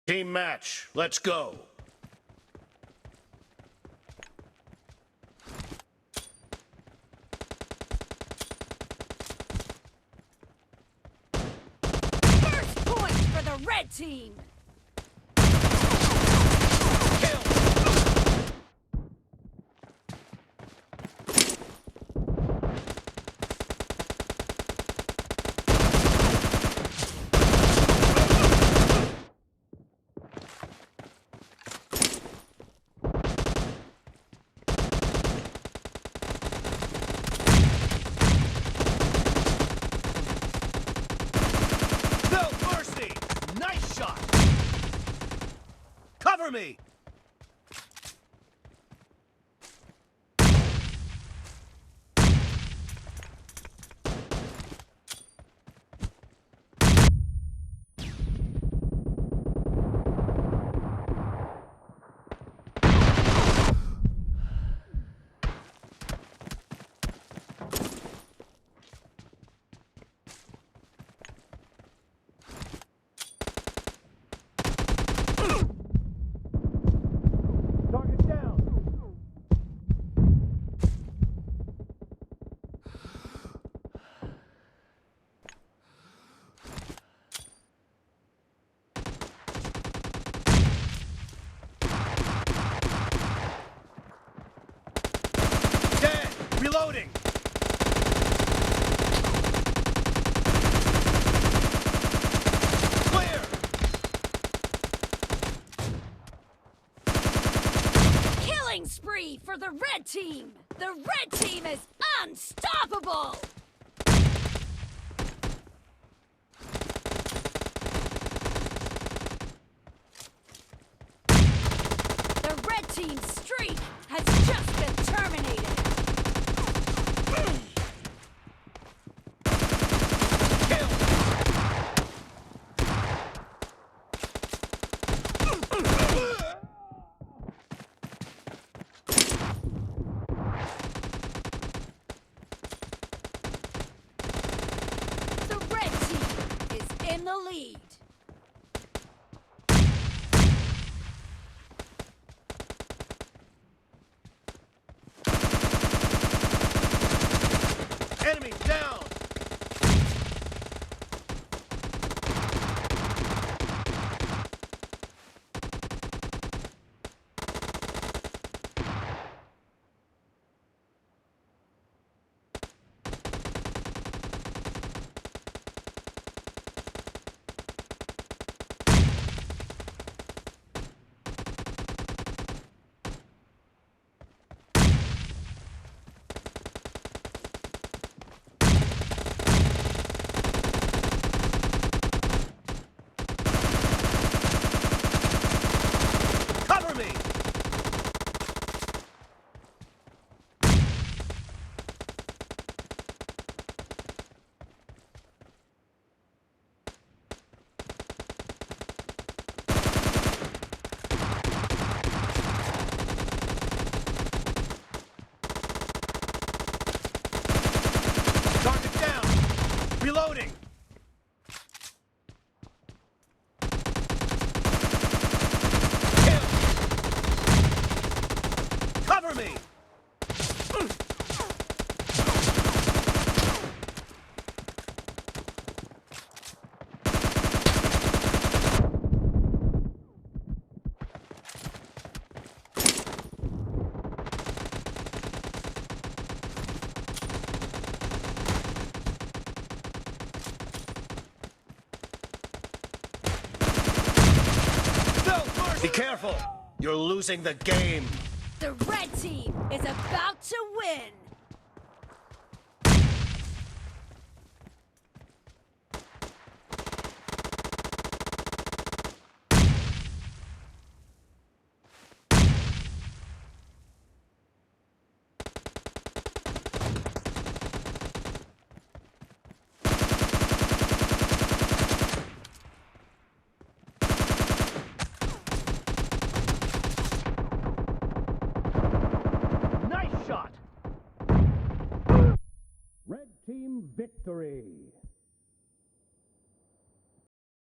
Team match, let's go. First point for the red team. Kill. Nice shot! Cover me! Target down! Dead! Reloading! Clear! Killing spree for the red team. The red team is unstoppable. The red team's streak has just been terminated. Kill! The red team is in the lead. Enemy down! Cover me! Target down! Reloading! Kill! Cover me! Be careful! You're losing the game! The red team is about to win. Team victory!